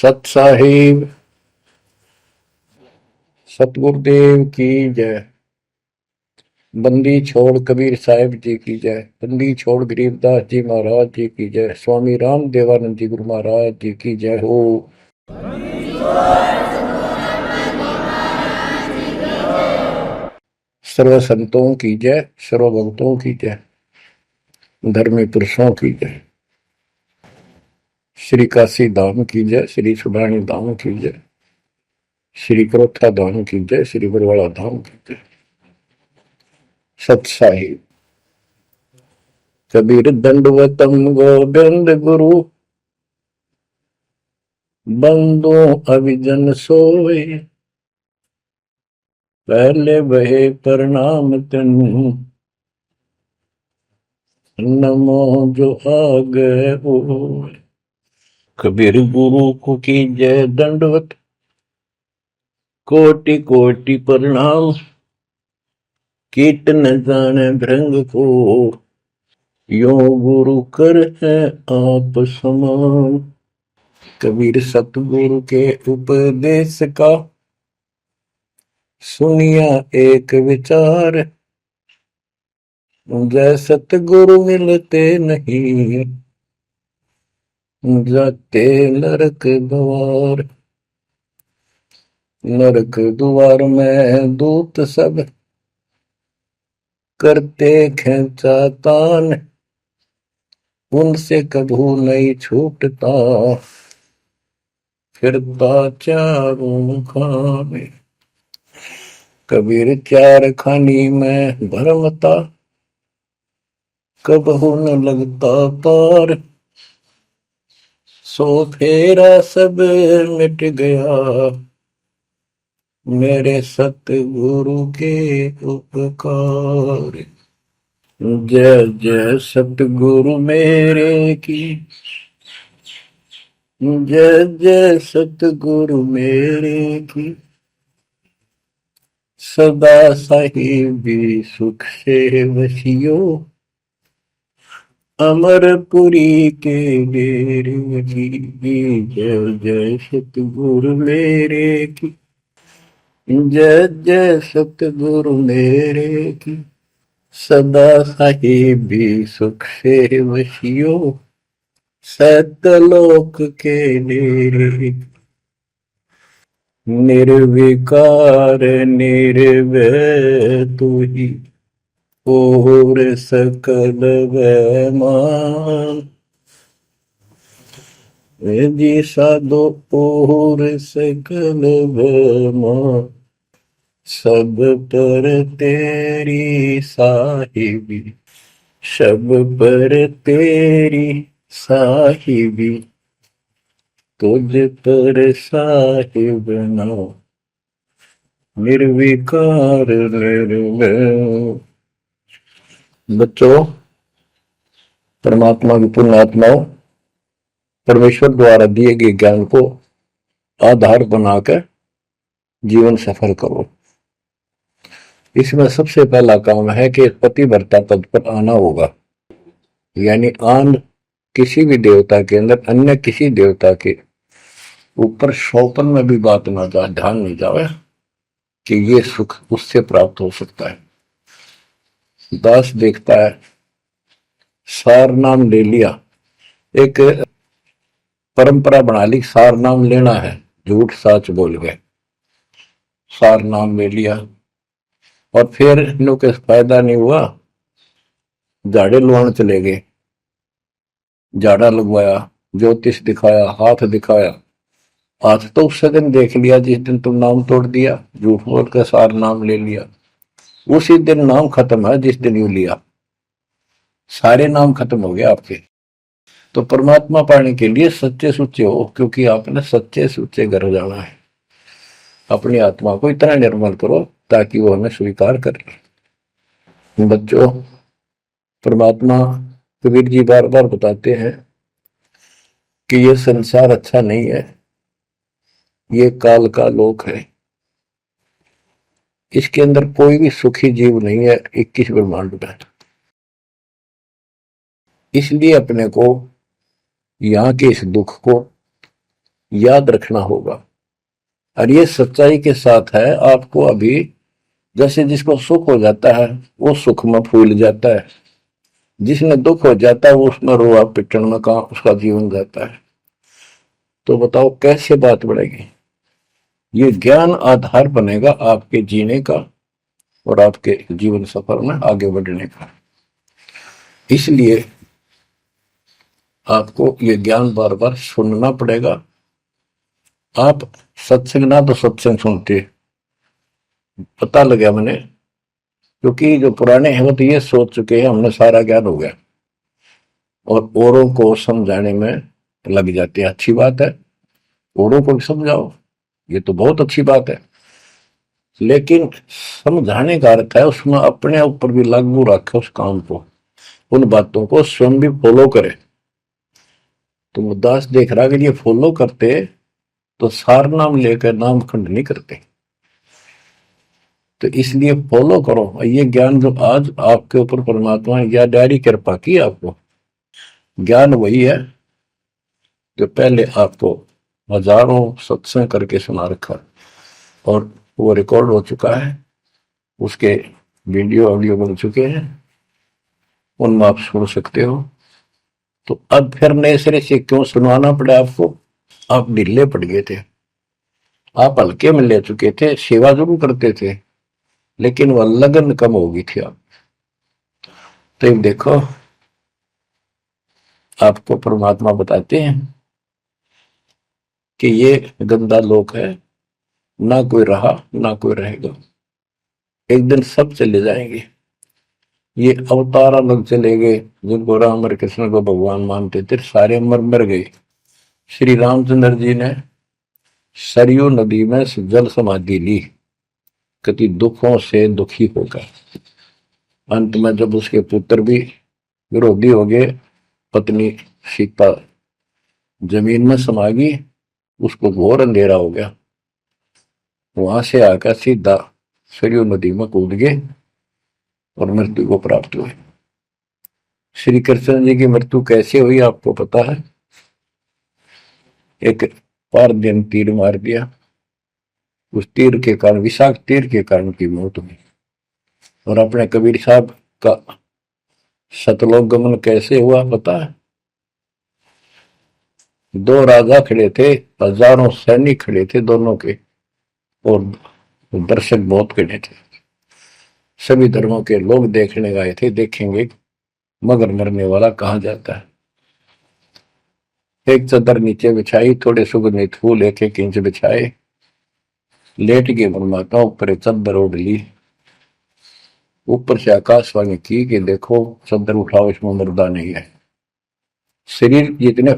सत साहिब सतगुरुदेव की जय। बंदी छोड़ कबीर साहिब जी की जय। बंदी छोड़ गरीबदास जी महाराज जी की जय। स्वामी राम देवानंद जी गुरु महाराज जी की जय हो। सर्व संतों की जय, सर्व भक्तों की जय, धर्मी पुरुषों की जय। श्री काशी धाम की जय, श्री सुडानी धाम की जय, श्री करोथा धाम की जय, श्री बरवाड़ा धाम की जय। सत साहिब कबीर दंडवतम गोविंद गुरु, बंदो अभिजन सोए, पहले बहे प्रणाम तनु, नमो जो आगे हो। कबीर गुरु को की जय दंडवत, कोटि कोटि प्रणाम, कीट न जाने भृंग को, यो गुरु कर है आप समान। कबीर सतगुरु के उपदेश का सुनिया एक विचार, जय सतगुरु मिलते नहीं, जाते नरक द्वार। नरक द्वार में दूत सब करते खेचा तान, उनसे कभू नहीं छूटता, फिरता चारों खाने। कबीर चार खानी में भरमता, कबहू न लगता पार, सो फेरा सब मिट गया, मेरे सतगुरु के उपकार। जय जय सतगुरु मेरे की, जय जय सतगुरु मेरे की, सदा साहिबी सुख से वसियो, अमरपुरी के डेरे की। जय जय सतगुरु मेरे की, जय जय सतगुरु मेरे की, सदा साहिबी सुख से वसियो, सतलोक के डेरे। निर्विकार निर्भय तू ही, और सकल वैमान, जी साधो और सकल वैमान, सब पर तेरी साहिबी, सब पर तेरी साहिबी, तुझ पर साहिब नाम, निर्विकार निर्भय। बच्चों, परमात्मा की पुण्य आत्माओं, परमेश्वर द्वारा दिए गए ज्ञान को आधार बनाकर जीवन सफल करो। इसमें सबसे पहला काम है कि पतिव्रता पद पर आना होगा, यानी आन किसी भी देवता के अंदर अन्य किसी देवता के ऊपर शौपन में भी बात ना जा, ध्यान नहीं जावे कि ये सुख उससे प्राप्त हो सकता है। दास देखता है, सार नाम ले लिया, एक परंपरा बना ली, सार नाम लेना है, झूठ साच बोल गए, सार नाम ले लिया और फिर इन्हों के फायदा नहीं हुआ, झाड़े लुआने चले गए, झाड़ा लगवाया, ज्योतिष दिखाया, हाथ दिखाया, हाथ तो उस दिन देख लिया जिस दिन तुम नाम तोड़ दिया, झूठ बोल कर सार नाम ले लिया, उसी दिन नाम खत्म है जिस दिन यू लिया, सारे नाम खत्म हो गए आपके। तो परमात्मा पाने के लिए सच्चे सुच्चे हो, क्योंकि आपने सच्चे सुच्चे घर जाना है। अपनी आत्मा को इतना निर्मल करो ताकि वो हमें स्वीकार करे। बच्चों, परमात्मा कबीर जी बार बार बताते हैं कि ये संसार अच्छा नहीं है, ये काल का लोक है, इसके अंदर कोई भी सुखी जीव नहीं है 21 ब्रह्मांड में। इसलिए अपने को यहाँ के इस दुख को, याद रखना होगा। और ये सच्चाई के साथ है। आपको अभी जैसे जिसको सुख हो जाता है वो सुख में फूल जाता है, जिसने दुख हो जाता है वो उसमें रोआ पिटन में कहा उसका जीवन जाता है। तो बताओ कैसे बात बढ़ेगी। ये ज्ञान आधार बनेगा आपके जीने का और आपके जीवन सफर में आगे बढ़ने का। इसलिए आपको ये ज्ञान बार बार सुनना पड़ेगा। आप सत्संग ना तो सत्संग सुनते, पता लगा मैंने, क्योंकि जो पुराने हैं वो तो ये सोच चुके हैं हमने सारा ज्ञान हो गया, और औरों को समझाने में लग जाते हैं। अच्छी बात है, औरों को भी समझाओ, ये तो बहुत अच्छी बात है। लेकिन समझाने का अर्थ है उसमें अपने ऊपर भी लागू रखे उस काम को, उन बातों को स्वयं भी फॉलो करे। तो मुद्दास देख रहा कि ये फॉलो करते तो सार नाम लेकर नाम खंड नहीं करते। तो इसलिए फॉलो करो ये ज्ञान जो आज आपके ऊपर परमात्मा ने या डायरी कृपा की आपको। ज्ञान वही है जो पहले आपको हजारों सत्संग करके सुना रखा और वो रिकॉर्ड हो चुका है, उसके वीडियो ऑडियो बन चुके हैं, उनमें आप सुन सकते हो। तो अब फिर नए सिरे से क्यों सुनवाना पड़ा आपको। आप ढीले पड़ गए थे, आप हल्के में ले चुके थे, सेवा जरूर करते थे लेकिन वह लगन कम हो गई थी आप। तो देखो आपको परमात्मा बताते हैं कि ये गंदा लोक है, ना कोई रहा ना कोई रहेगा, एक दिन सब चले जाएंगे। ये अवतार अलग चले गए, जिनको राम और कृष्ण को भगवान मानते थे सारे मर मर गए। श्री रामचंद्र जी ने सरयू नदी में जल समाधि ली, कति दुखों से दुखी होकर। अंत में जब उसके पुत्र भी विरोधी हो गए, पत्नी सीता जमीन में समा गई, उसको घोर अंधेरा हो गया, वहां से आकर सीधा सरयू नदी में कूद गए और मृत्यु को प्राप्त हुए। श्री कृष्ण जी की मृत्यु कैसे हुई आपको पता है। एक पार दिन तीर मार दिया, उस तीर के कारण, विषाक्त तीर के कारण की मौत हुई। और अपने कबीर साहब का सतलोक गमन कैसे हुआ पता है। दो राजा खड़े थे, हजारों सैनिक खड़े थे दोनों के, और दर्शक बहुत खड़े थे। सभी धर्मों के लोग देखने गए थे, देखेंगे मगर मरने वाला कहाँ जाता है। एक चादर नीचे बिछाई, थोड़े सुगंधित फूल एक एक इंच बिछाए, लेट के परमात्मा ऊपर चादर ओढ़ ली। ऊपर से आकाशवाणी की कि देखो चादर उठाओ, इसमें मुर्दा नहीं है। शरीर जितने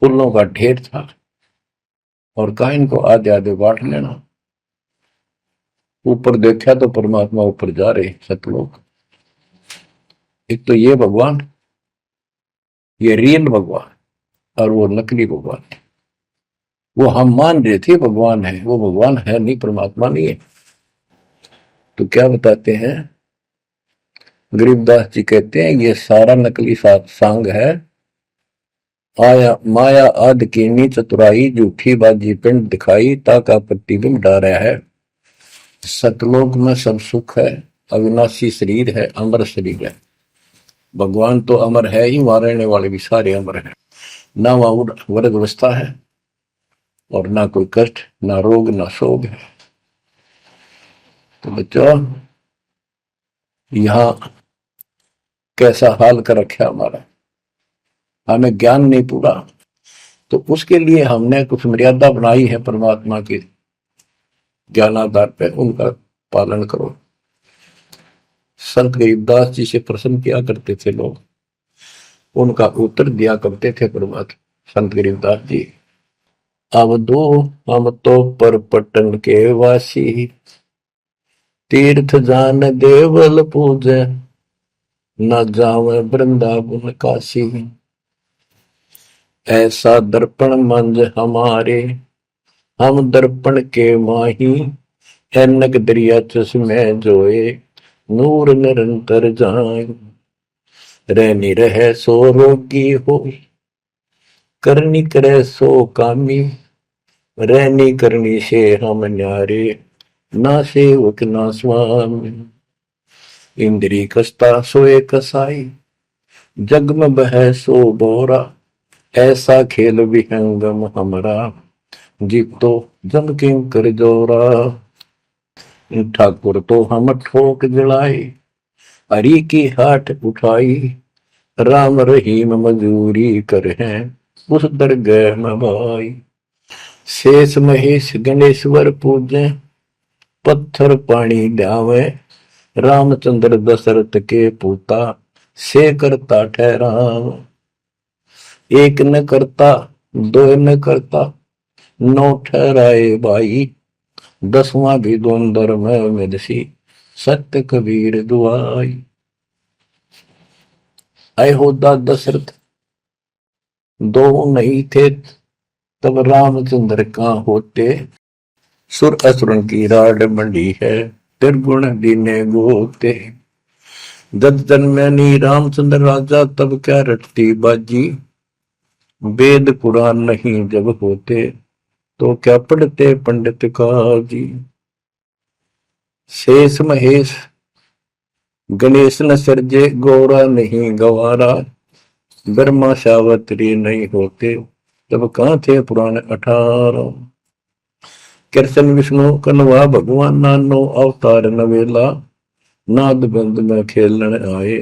फूलों का ढेर था और कहा इनको आधे आधे बांट लेना। ऊपर देखा तो परमात्मा ऊपर जा रहे सतलोक। एक तो ये भगवान, ये रियल भगवान, और वो नकली भगवान। वो हम मान रहे थे भगवान है, वो भगवान है नहीं, परमात्मा नहीं है। तो क्या बताते हैं गरीबदास जी, कहते हैं ये सारा नकली सांग है। आया माया आदि कीनी चतुराई, झूठी बाजी पिंड दिखाई, ताका प्रतिबिंब डारा है। सतलोक में सब सुख है, अविनाशी शरीर है, अमर शरीर है। भगवान तो अमर है ही, मारने वाले भी सारे अमर है। ना वहां वर्ग अवस्था है और ना कोई कष्ट, ना रोग, ना शोक है। तो बच्चों यहां कैसा हाल कर रखा हमारा, हमें ज्ञान नहीं पूरा, तो उसके लिए हमने कुछ मर्यादा बनाई है परमात्मा के ज्ञानाधार पे, उनका पालन करो। संत गरीबदास जी से प्रश्न किया करते थे लोग, उनका उत्तर दिया करते थे परमात्मा संत गरीबदास जी। अब दो हम तो पर पटन के वासी, तीर्थ जान देवल पूजे, न जावे वृंदावन काशी। ऐसा दर्पण मंज हमारे, हम दर्पण के माही, ऐनक दरिया चश्मे जोए, नूर निरंतर जाए। रहनी रहे सो रोगी हो, करनी करे सो कामी, रहनी करनी से हम न्यारे, ना सेवक ना स्वामी। इंद्री कसता सोए कसाई, जग में बह सो बोरा, ऐसा खेल विहंगम हमरा, जीव तो जम किं कर जोरा। ठाकुर तो हम ठोक जड़ाई, हरि की हाट उठाई, राम रहीम मजूरी कर हैं, उस दरगह में भाई। शेष महेश गणेश्वर पूजे, पत्थर पानी ध्यावे, रामचंद्र दशरथ के पूता, से करता ठहराव। एक न करता दो न करता, नौ ठहराए भाई, दसवां भी द्वंद्व में मेदसी, सत्य कबीर दुआई। आए होदा दशरथ दो नहीं थे, तब रामचंद्र का होते, सुर असुरन की राड मंडी है, त्रिगुण दीने गोते। जब जन्मनी रामचंद्र राजा, तब क्या रटती बाजी, वेद पुराण नहीं जब होते, तो क्या पढ़ते पंडित काजी। शेष महेश गणेश न सर्जे, गौरा नहीं गवारा, ब्रह्मा सावत्री नहीं होते, तब कहां थे पुराण 18। कृष्ण विष्णु कन्वा भगवान, नानो अवतार नवेला, नाद बंद में खेलन आए,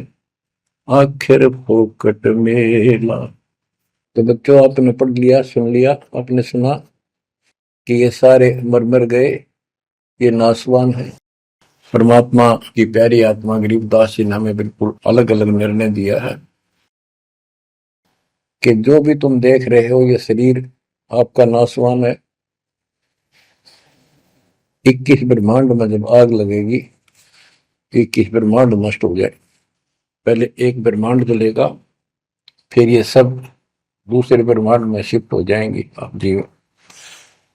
आखिर फोकट मेला। तो बच्चों आपने पढ़ लिया, सुन लिया, आपने सुना कि ये सारे मर मर गए, ये नासवान है। परमात्मा की प्यारी आत्मा गरीबदास जी ने हमें बिल्कुल अलग अलग निर्णय दिया है कि जो भी तुम देख रहे हो ये शरीर आपका नासवान है। 21 ब्रह्मांड में जब आग लगेगी, 21 ब्रह्मांड नष्ट हो जाए, पहले एक ब्रह्मांड जलेगा, फिर ये सब दूसरे ब्रह्मांड में शिफ्ट हो जाएंगे आप जीव।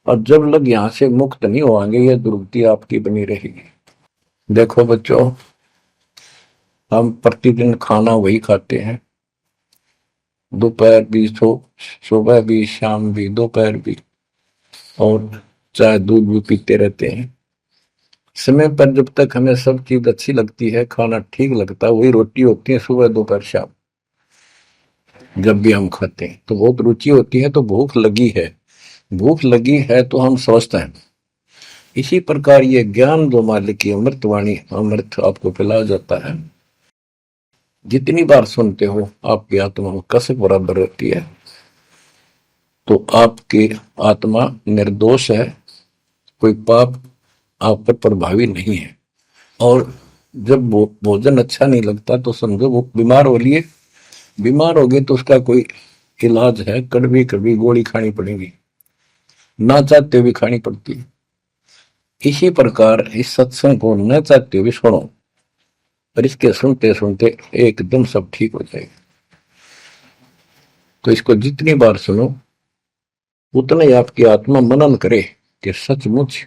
और जब लग यहां से मुक्त नहीं होंगे, ये दुर्गति आपकी बनी रहेगी। देखो बच्चों, हम प्रतिदिन खाना वही खाते हैं, दोपहर भी, सुबह भी, शाम भी, दोपहर भी, और चाय दूध भी पीते रहते हैं। समय पर जब तक हमें सब चीज अच्छी लगती है, खाना ठीक लगता है, वही रोटी होती है सुबह दोपहर शाम। जब भी हम खाते हैं तो बहुत रुचि होती है, तो भूख लगी है, भूख लगी है तो हम स्वस्थ हैं। इसी प्रकार ये ज्ञान जो मालिक की अमृतवाणी, अमृत आपको पिलाया जाता है, जितनी बार सुनते हो आपकी आत्मा में कसक बराबर रहती है। तो आपकी आत्मा निर्दोष है, कोई पाप आप पर प्रभावी नहीं है। और जब भोजन अच्छा नहीं लगता तो समझो वो बीमार हो लिए, बीमार हो गए तो उसका कोई इलाज है, कड़वी कड़वी गोली खानी पड़ेगी, ना चाहते हुए खानी पड़ती है। इसी प्रकार इस सत्संग को न चाहते हुए सुनो, और इसके सुनते सुनते एकदम सब ठीक हो जाएगा। तो इसको जितनी बार सुनो उतना ही आपकी आत्मा मनन करे कि सचमुच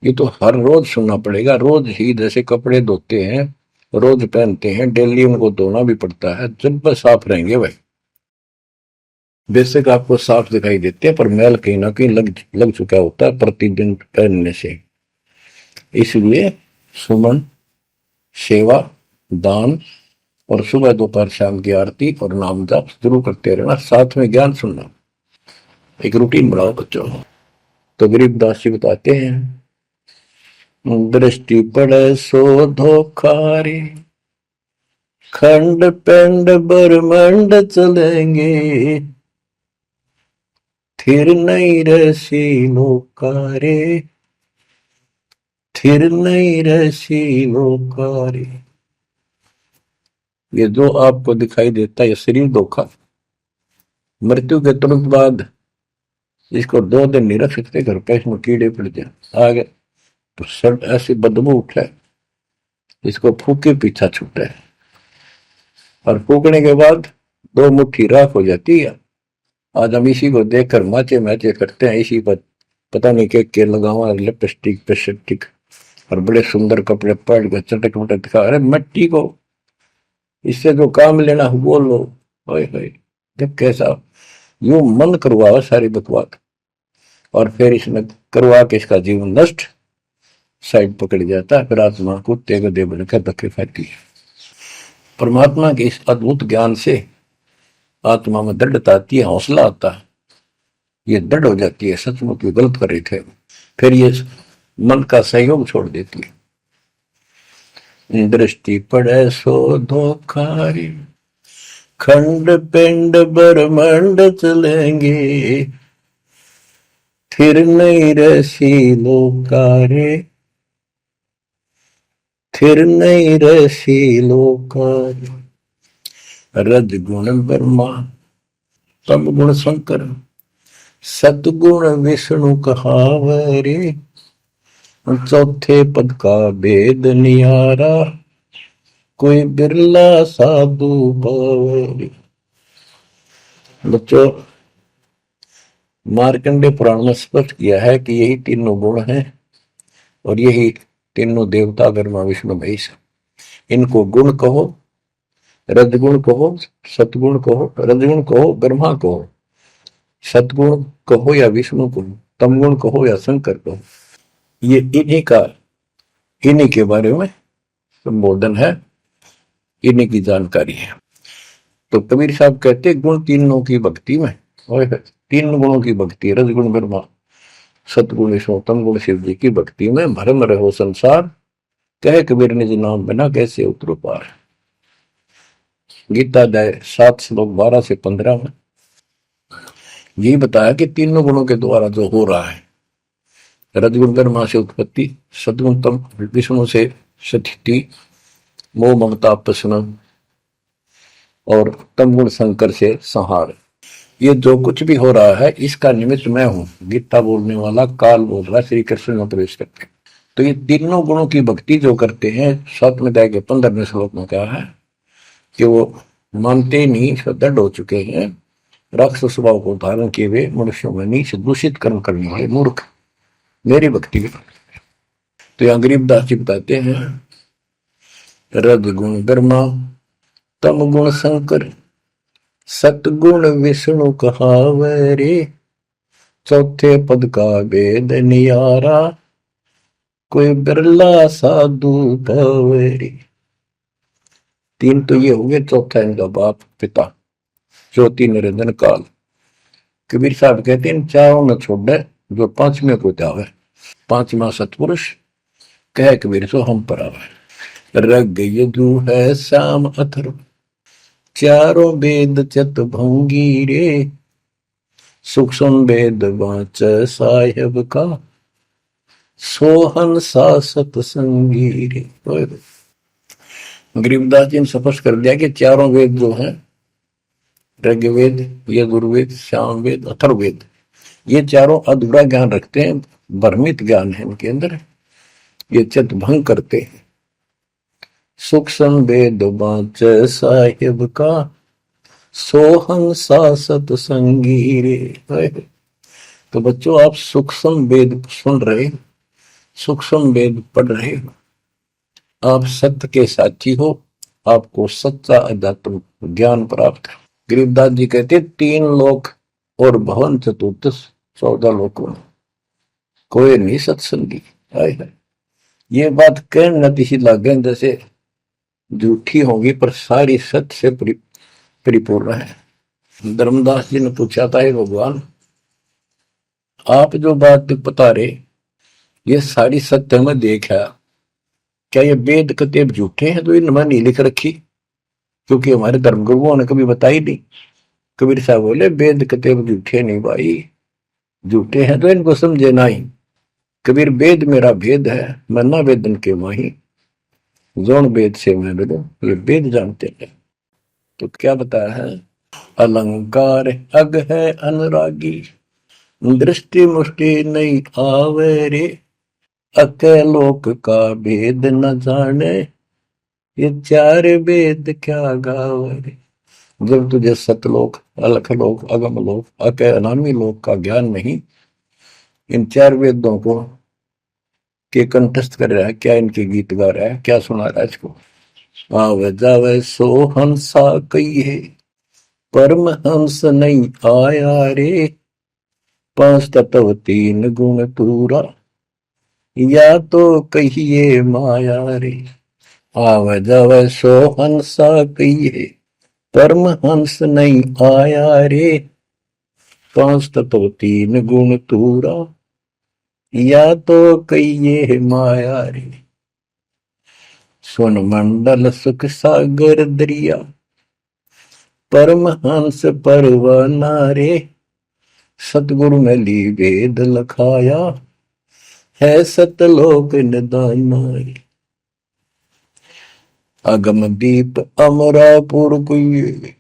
ये तो हर रोज सुनना पड़ेगा। रोज ही जैसे कपड़े धोते हैं, रोज पहनते हैं, डेली उनको धोना भी पड़ता है, जब बस साफ रहेंगे भाई। बेशक आपको साफ दिखाई देते हैं, पर मैल कहीं ना कहीं लग चुका होता है प्रतिदिन पहनने से। इसलिए सुमन, सेवा, दान और सुबह दोपहर शाम की आरती और नाम जाप जरूर करते रहना, साथ में ज्ञान सुनना, एक रूटीन बनाओ बच्चों। तो गरीबदास जी बताते हैं, दृष्टि पड़े सो धोखारी, खंड पेंड ब्रह्मंड चलेंगे, थिर नहीं रसी लोकारे, थिर नहीं रसी लोकारे। ये जो आपको दिखाई देता है ये शरीर धोखा, मृत्यु के तुरंत बाद इसको 2 दिन नहीं रख सकते घर पे, इसमें कीड़े पड़ जाए आगे तो सब ऐसी बदबू उठे, इसको फूके पीछा छूटे, और फूकने के बाद 2 मुट्ठी राख हो जाती है। आज हम इसी को देखकर माचे मैचे करते हैं, इसी पर पता नहीं के लगावा, लिपस्टिक पेस्टिक और बड़े सुंदर कपड़े पहन कर चटक मटक दिखा। अरे मिट्टी को इससे जो काम लेना वो लो, जब कैसा यूं मन करवा सारी बकवास, और फिर इसने करवा के इसका जीवन नष्ट साइड पकड़ जाता है। फिर आत्मा कुत्ते गधे बनकर धक्के खाती है। परमात्मा के इस अद्भुत ज्ञान से आत्मा में दृढ़ता आती है, हौसला आता है, ये दृढ़ हो जाती है, सचमुच गलत कर रहे थे। फिर ये मन का सहयोग छोड़ देती है। दृष्टि पड़े सो धोखारी, खंड पिंड ब्रह्मांड चलेंगे, फिर नहीं रसी लोकारे, फिर नहीं रसी लोकारे। रजगुण ब्रह्मा, तम गुण शंकर, सतगुण विष्णु कहावरे, चौथे पद का भेद नियारा, कोई बिरला साधु पावरी। बच्चों, मार्कंडे पुराण में स्पष्ट किया है कि यही तीनों गुण हैं और यही तीनों देवता ब्रह्मा विष्णु महेश। इनको गुण कहो, रजगुण कहो, सतगुण कहो, रजगुण कहो ब्रह्मा कहो, सतगुण कहो या विष्णु कहो, तमगुण कहो या शंकर कहो। ये इन्हीं के बारे में संबोधन है, इन्हीं की जानकारी है। तो कबीर साहब कहते गुण तीनों की भक्ति में, और तीन गुणों की भक्ति, रजगुण ब्रह्मा, सतगुण विष्णु, तमगुण शिव जी की भक्ति में भरम रहो संसार, कहे कबीर निज नाम बिना कैसे उतरो पार। गीता अध्याय 7 श्लोक 12 से 15 में यही बताया कि तीनों गुणों के द्वारा जो हो रहा है, रजगुण ब्रह्मा से उत्पत्ति, सदगुण तम विष्णु से स्थिति, मोह ममता प्रश्न, और तमगुण शंकर से संहार। ये जो कुछ भी हो रहा है इसका निमित्त मैं हूं। गीता बोलने वाला काल बोल रहा है, श्री कृष्ण में प्रवेश करके। तो ये तीनों गुणों की भक्ति जो करते हैं, 7वें अध्याय के 15वें श्लोक में कहा है कि वो मानते नहीं, दृढ़ हो चुके हैं, राक्षस स्वभाव को धारण किए हुए मनुष्यों में नीच दूषित कर्म करने वाले मूर्ख मेरी भक्ति में। तो यहाँ गरीबदास जी बताते हैं, रजगुण ब्रह्मा, तमगुण शंकर, सतगुण विष्णु कहावरे, चौथे पद का भेद नियारा, कोई बिरला साधु पावरी। तीन तो ये हो गए, चौथा इनका बाप पिता ज्योति निरंजन काल। कबीर साहब कहते हैं चारों न छोड़े जो पांचवें को जावे, पांचवा सतपुरुष कह कबीर सो हम पर आवे। रग यदु है श्याम अथर्व, चारों वेद चत भंगी रे, सूक्ष्म वेद वाच साहेब का, सोहन सा सतसंगी रे। गरीबदास जी ने स्पष्ट कर दिया कि चारों वेद जो है, ऋग्वेद, यजुर्वेद, सामवेद, अथर्ववेद, ये चारों अधूरा ज्ञान रखते हैं, भ्रमित ज्ञान है इनके अंदर, ये चित भंग करते हैं। सूक्ष्म वेद वाच साहिब का, सोहन सा सतसंगी रे। तो बच्चों, आप सूक्ष्म वेद सुन रहे, सूक्ष्म वेद पढ़ रहे, आप सत्य के साथी हो, आपको सच्चा अध्यात्म ज्ञान प्राप्त है। गरीबदास जी कहते 3 लोक और भवन चतुर्दश 14 लोकों में कोई नहीं सत्संगी। ये बात कहने नती लागे जैसे झूठी होगी, पर सारी सत्य से परिपूर्ण है। धर्मदास जी ने पूछा था, भगवान आप जो बात बता रहे ये सारी सत्य में देखा, क्या ये वेद कतेब झूठे हैं तो इनमें नहीं लिख रखी? क्योंकि हमारे धर्म गुरुओं ने कभी बताई नहीं। कबीर साहब बोले वेद कतेब झूठे नहीं भाई, झूठे हैं तो इनको समझे नहीं। कबीर वेद मेरा भेद है, मैं ना वेदन के माही, जोन वेद से मैं मिलूं, ये वेद जानते हैं। तो क्या बताया है, अलंकार अग है अनुरागी, दृष्टि मुष्टि नहीं आवे रे, अकेलोक का भेद न जाने, ये 4 वेद क्या गावे। जब तुझे सतलोक, अलखलोक, अगमलोक, अके अनामी लोक का ज्ञान नहीं, इन 4 वेदों को के कंठस्थ कर रहा है, क्या इनके गीत गा रहा है, क्या सुना रहा है इसको। आवे जावे सो हंसा कही है, परमहंस नहीं आया रे, पांच तत्व तीन गुण पूरा, या तो कहिए माया रे, आव जव सो हंसा कहिए। परमहंस नहीं आया रे, पांच तत्व तीन गुण तूरा, या तो कहिए माया रे। सुन मंडल सुख सागर दरिया, परमहंस परवाना रे, सतगुरु में ली वेद लखाया, है सतलोक निदाना रे। अगम दीप अमरापुर कुए,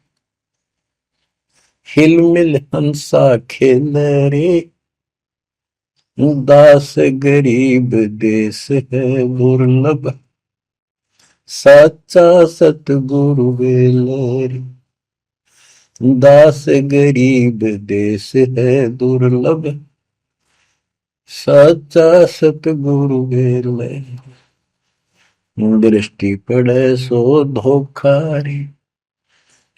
हिल मिल हंसा खेल रे, दास गरीब देश है दुर्लभ, साचा सतगुरु वेल रे। दास गरीब देश है दुर्लभ, साचा सतगुरु वेल रे। दृष्टि पड़े सो धोखा रे,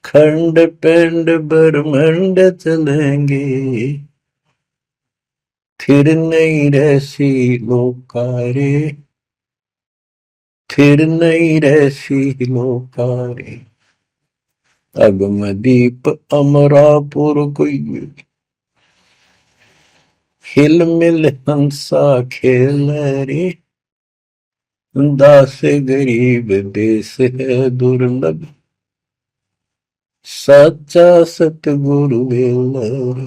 खंड पिंड ब्रह्मंड चलेंगे, फिर नहीं रहसी लोकारे, फिर नहीं रहसी लोकारे। अगम दीप अमरापुर कोई, हिल मिल हंसा खेल रे, दास गरीब देश है दुर्लभ, सच्चा सतगुरु वेल।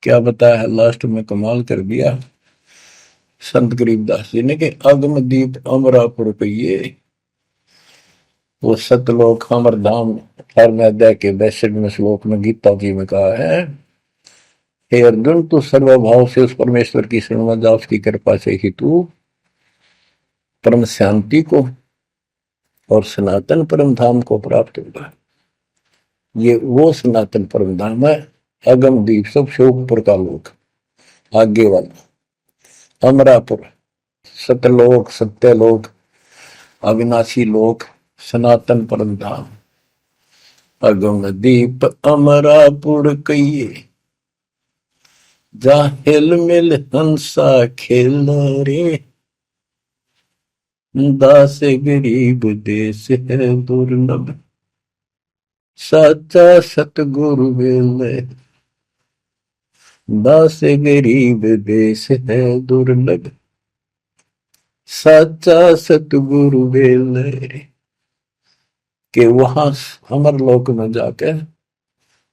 क्या बताया लास्ट में, कमाल कर दिया संत गरीबदास जी ने कि अगम दीप अमरापुर पे, वो सतलोक अमर धाम 18वें अध्याय के 62वें श्लोक में गीता जी में कहा है, हे अर्जुन तू सर्वभाव से उस परमेश्वर की शरण जा, उसकी कृपा से ही तू परम शांति को और सनातन परम धाम को प्राप्त होगा। ये वो सनातन परम धाम है, अगम दीप सबसे ऊपर का लोक, आगे वाला अमरापुर, सतलोक सत्यलोक अविनाशी लोक, सनातन परम धाम। अगम दीप अमरापुर कहिए, जा हिल मिल हंसा खेल रे, दास गरीब देश है दुर्लभ, साचा सतगुरु वेल। दास गरीब देश है दुर्लभ, साचा सतगुरु वेल। कि वहां अमर लोक में जाके,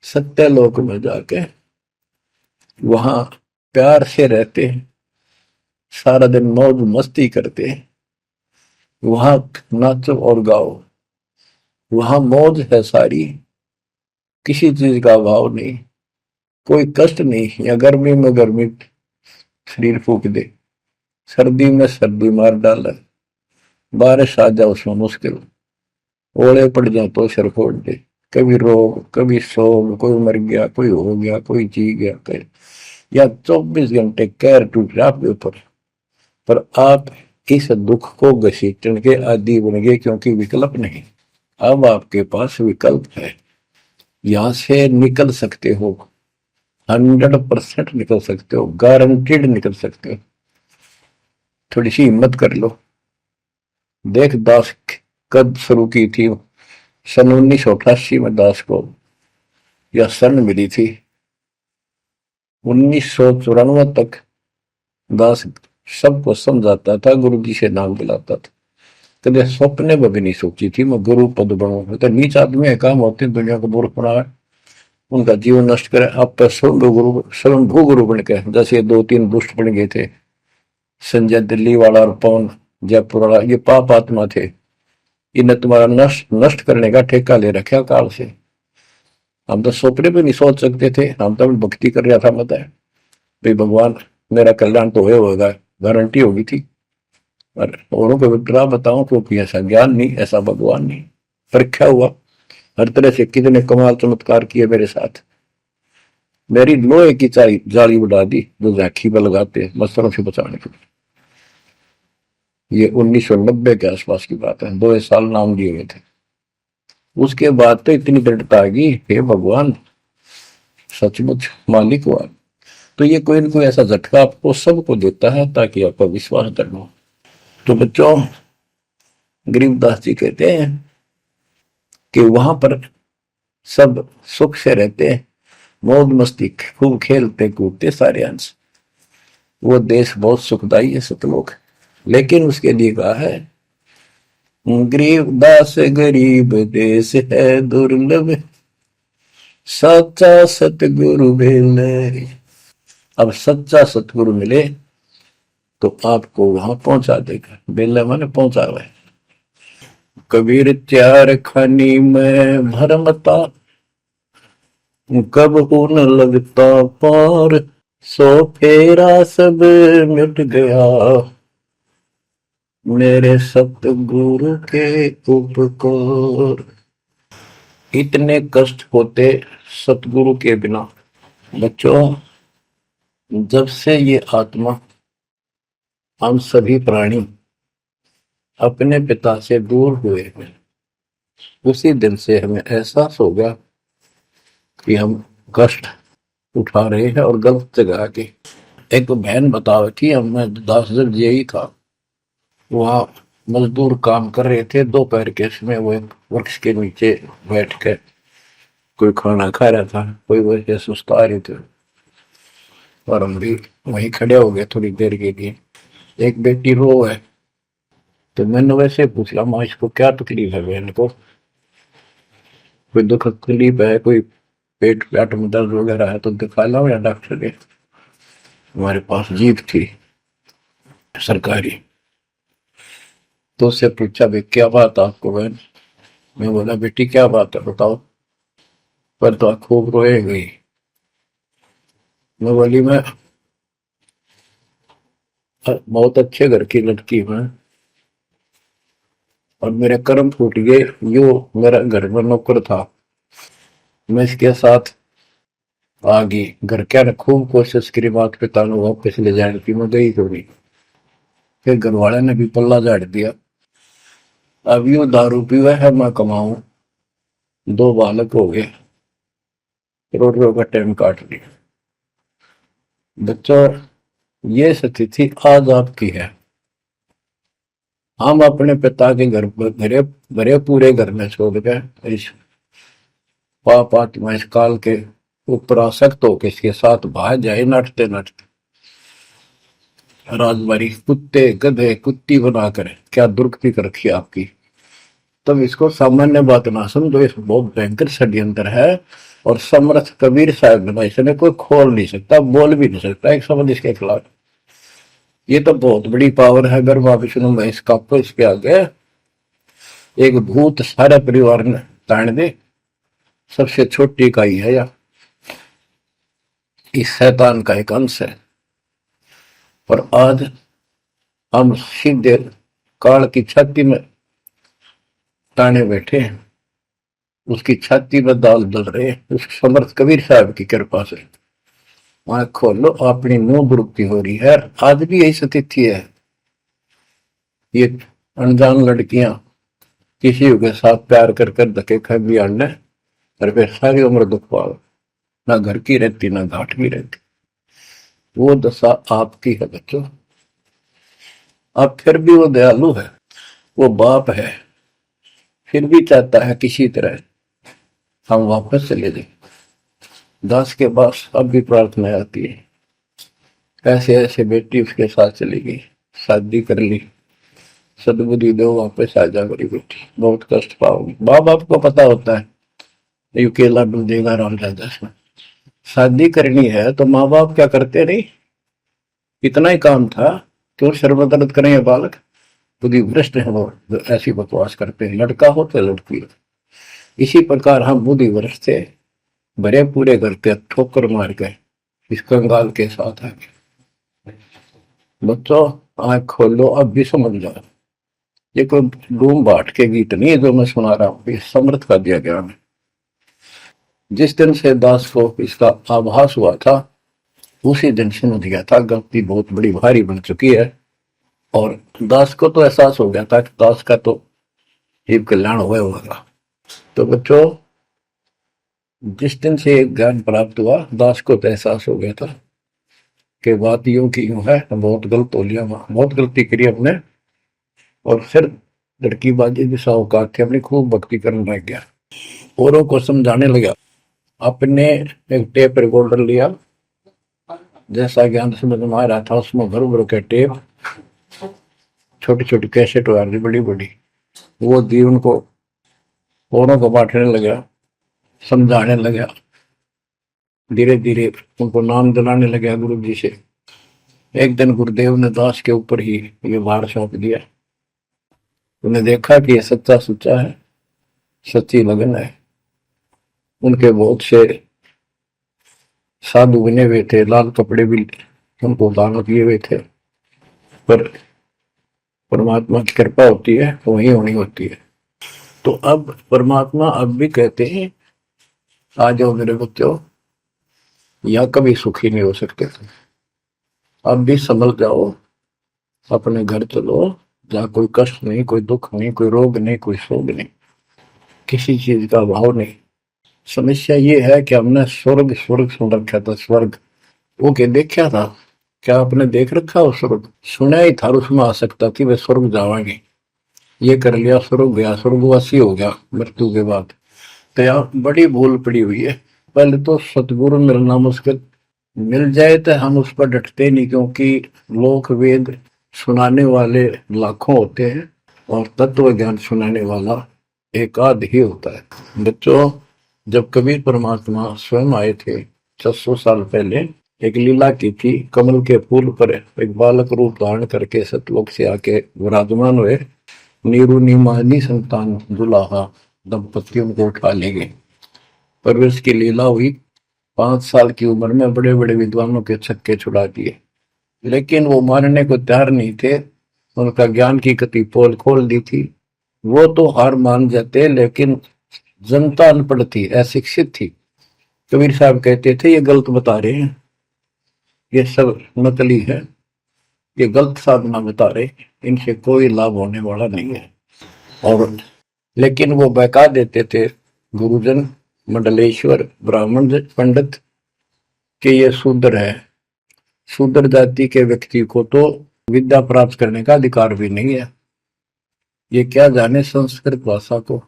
सत्य लोक में जाके वहां प्यार से रहते हैं, सारा दिन मौज मस्ती करते हैं, वहां नाचो और गाओ, वहां मौज है सारी, किसी चीज का अभाव नहीं, कोई कष्ट नहीं। या गर्मी में गर्मी शरीर फूक दे, सर्दी में सर्दी मार डाले, बारिश आ जाए उसमें मुश्किल, ओले पड़ जाए तो सिर फोड़ दे, कभी रोग कभी शोक, कोई मर गया कोई हो गया कोई जी गया, कोई या 24 घंटे कैर टूट रहा आपके ऊपर, पर आप इस दुख को घसीटने के आदि बन गए, क्योंकि विकल्प नहीं। अब आपके पास विकल्प है, यहां से निकल सकते हो, 100% निकल सकते हो, गारंटीड निकल सकते हो। थोड़ी सी हिम्मत कर लो। देख दास कब शुरू की थी, सन 1988 में दास को यह शरण मिली थी। 1994 तक दास सबको समझाता था, गुरु जी से नाम दिलाता था, कभी सपने में भी नहीं सोची थी मैं गुरु पद बनूं। तो नीच आदमी है, काम होते हैं दुनिया को मूर्ख बनाए, उनका जीवन नष्ट करे, आप स्वयंभू गुरु बन के, जैसे 2-3 दुष्ट बन गए थे, संजय दिल्ली वाला और पवन जयपुर वाला, ये पाप आत्मा थे, इन्हें तुम्हारा नष्ट करने का ठेका ले रखा काल से। हम तो सपने भी नहीं सोच सकते थे, हम तो भक्ति कर रहा था, मत है भाई भगवान मेरा कल्याण तो होगा, गारंटी होगी थी। और औरों को विग्रह बताऊं क्योंकि ऐसा ज्ञान नहीं, ऐसा भगवान नहीं, परीक्षा हुआ हर तरह से, कितने कमाल चमत्कार किए मेरे साथ। मेरी लोहे की जाली उड़ा दी जो झांकी पर लगाते मच्छरों से बचाने के लिए। ये 1990 के आसपास की बात है, 2 साल नाम दिए हुए थे। उसके बाद तो इतनी दृढ़ता आ गई, हे भगवान सचमुच मालिक हुआ। तो ये कोई ना कोई ऐसा झटका आपको सबको देता है ताकि आपका विश्वास दृढ़ हो। तो बच्चों, गरीबदास जी कहते हैं कि वहां पर सब सुख से रहते हैं, मौज मस्ती खूब खेलते कूदते सारे अंश, वो देश बहुत सुखदाई है सतलोक। लेकिन उसके लिए कहा है, गरीबदास गरीब देश है दुर्लभ, सच्चा सतगुरु मिले। अब सच्चा सतगुरु मिले तो आपको वहां पहुंचा देगा। बेला माने पहुंचा हुआ है। कबीर चार खानी में भरमता, कब न लगता पार, सो फेरा सब मिट गया, मेरे सतगुरु के उपकार। इतने कष्ट होते सतगुरु के बिना। बच्चों, जब से ये आत्मा, हम सभी प्राणी अपने पिता से दूर हुए हैं, उसी दिन से हमें एहसास हो गया कि हम कष्ट उठा रहे हैं और गलत जगह के। एक बहन बता रही थी, मैं 10 यही था, वहां मजदूर काम कर रहे थे, दोपहर के समय वो एक वृक्ष के नीचे बैठ कर कोई खाना खा रहा था, कोई वैसे सुस्ता रहे थे और हम भी वहीं खड़े हो गए थोड़ी देर के लिए। एक बेटी रो है, तो मैंने वैसे पूछा, माँ इसको क्या तकलीफ है, बहन को कोई दुख तकलीफ है, कोई पेट पेट में दर्द वगैरह है तो दिखा लाओ या डॉक्टर के। हमारे पास जीप थी सरकारी, तो उससे पूछा, भाई क्या बात आपको बहन। मैं बोला, बेटी क्या बात है बताओ। पर तो खूब रोए गई। मैं बोली, मैं बहुत अच्छे घर की लड़की हूं और मेरे कर्म फूट गए। यो मेरा घर में नौकर था, मैं इसके साथ आ गई। घर क्या ने खूब कोशिश करी माता पिता ने वापस ले जाने की, मैं गई थोड़ी। फिर घर वाले ने भी पल्ला झाड़ दिया। अब यू दारू पीवा है, मैं कमाऊं, 2 बालक हो गए, करोड़ों का टाइम काट लिया। बच्चों, ये स्थिति आज आपकी है। हम अपने पिता के घर भरे भरे पूरे घर में छोड़ गए, इस पाप आत्मा इस काल के ऊपर आसक्त होकर इसके साथ भाग जाए नटते नटते। राजबारी कुत्ते गधे कुत्ती बनाकर क्या दुर्गति कर रखी आपकी। तब इसको सामान्य बात ना समझो, इस बहुत भयंकर षड्यंत्र है। और समर्थ कबीर साहब ने इसने कोई खोल नहीं सकता, बोल भी नहीं सकता एक शब्द इसके खिलाफ। ये तो बहुत बड़ी पावर है। अगर वहां विष्णु में इसका इसके आगे एक भूत सारे परिवार ने ताण दे, सबसे छोटी इकाई है या इस शैतान का एक अंश है। और आज हम सीधे काल की छाती में ताने बैठे हैं, उसकी छाती में दाल डल रहे हैं, उस समर्थ कबीर साहब की कृपा से। वहां खोलो, अपनी मुंह बुरुक्ति हो रही है। आज भी यही स्थिति है। ये अनजान लड़कियां किसी के साथ प्यार कर कर धके खा भी आने, और फिर सारी उम्र दुख पाओ, ना घर की रहती ना घाट की रहती। वो दशा आपकी है बच्चों। अब फिर भी वो दयालु है, वो बाप है, फिर भी चाहता है किसी तरह हम वापस चले जाए। दास के पास अब भी प्रार्थना आती है, ऐसे ऐसे बेटी उसके साथ चली गई, शादी कर ली, सदबुद्धि दो वापस आ जा मेरी बेटी, बहुत कष्ट पाओगी। माँ बाप को पता होता है ये केला डूब देगा राम राजा से। शादी करनी है तो माँ बाप क्या करते नहीं, इतना ही काम था, क्यों शर्मदर्द करें ये बालक। बुद्धि भ्रष्ट है वो जो ऐसी बकवास करते हैं, लड़का हो तो लड़की हो। इसी प्रकार हम बुद्धि भ्रष्ट थे, भरे पूरे करते ठोकर मार गए इस कंगाल के साथ आगे। बच्चों, आंख खोलो, अब भी समझ जाओ। ये कोई डूम बाट के गीत नहीं है जो मैं सुना रहा हूं, ये समर्थ का दिया गया है। जिस दिन से दास को इसका आभास हुआ था, उसी दिन समझ गया था गलती बहुत बड़ी भारी बन चुकी है। और दास को तो एहसास हो गया था कि दास का तो जीव कल्याण हुआ होगा। तो बच्चों, जिस दिन से ज्ञान प्राप्त हुआ, दास को तो एहसास हो गया था कि बात यूं की यूं है, बहुत गलत हो लिया, बहुत गलती करी हमने। और फिर लड़की बाजी भी साहूकार थे, अपनी खूब भक्ति करने लग गया, औरों को समझाने लगा। अपने एक टेप रिकॉर्डर लिया, जैसा ज्ञान समझ में आ रहा था उसमें भर भर के टेप, छोटी छोटी कैसेट आ रही बड़ी बड़ी, वो दी उनको, औरों को बांटने लगा, समझाने लगा, धीरे धीरे उनको नाम दिलाने लगा गुरु जी से। एक दिन गुरुदेव ने दास के ऊपर ही ये भार सौंप दिया। उन्हें देखा कि ये सच्चा सुच्चा है, सच्ची लगन है। उनके बहुत से साधु बने हुए थे, लाल कपड़े भी उनको दान किए हुए थे, पर परमात्मा की कृपा होती है तो वही होनी होती है। तो अब परमात्मा अब भी कहते हैं, आ जाओ मेरे बच्चों, या कभी सुखी नहीं हो सकते, अब भी संभल जाओ, अपने घर चलो, जहाँ कोई कष्ट नहीं, कोई दुख नहीं, कोई रोग नहीं, कोई शोक नहीं, किसी चीज का अभाव नहीं। समस्या ये है कि हमने स्वर्ग स्वर्ग सुन रखा था, स्वर्ग वो के देखा था, क्या आपने देख रखा हो स्वर्ग? सुना ही था, उसमें आ सकता थी वे स्वर्ग जावाएंगे, ये कर लिया स्वर्ग गया, स्वर्गवासी हो गया मृत्यु के बाद। तो यार बड़ी भूल पड़ी हुई है। पहले तो सतगुरु मिलना मुश्किल, मिल जाए तो हम उस पर डटते नहीं, क्योंकि लोक वेद सुनाने वाले लाखों होते हैं और तत्व ज्ञान सुनाने वाला एक आध ही होता है। बच्चों, जब कबीर परमात्मा स्वयं आए थे 600 साल पहले, एक लीला की थी, कमल के फूल पर एक बालक रूप धारण करके सतलोक से आके विराजमान हुए। नीरू नीमानी संतान दुलाहा दंपतियों को उठा ले गए। परवेश की लीला हुई, 5 साल की उम्र में बड़े बड़े विद्वानों के छक्के छुड़ा दिए, लेकिन वो मानने को तैयार नहीं थे। उनका ज्ञान की कति पोल खोल दी थी, वो तो हार मान जाते, लेकिन जनता अनपढ़ थी, अशिक्षित थी। कबीर साहब कहते थे ये गलत बता रहे हैं, ये सब नकली है, ये गलत साधना बता रहे, इनसे कोई लाभ होने वाला नहीं है। और लेकिन वो बहका देते थे गुरुजन, मंडलेश्वर, ब्राह्मण पंडित, कि ये शूद्र है, शूद्र जाति के व्यक्ति को तो विद्या प्राप्त करने का अधिकार भी नहीं है, ये क्या जाने संस्कृत भाषा को,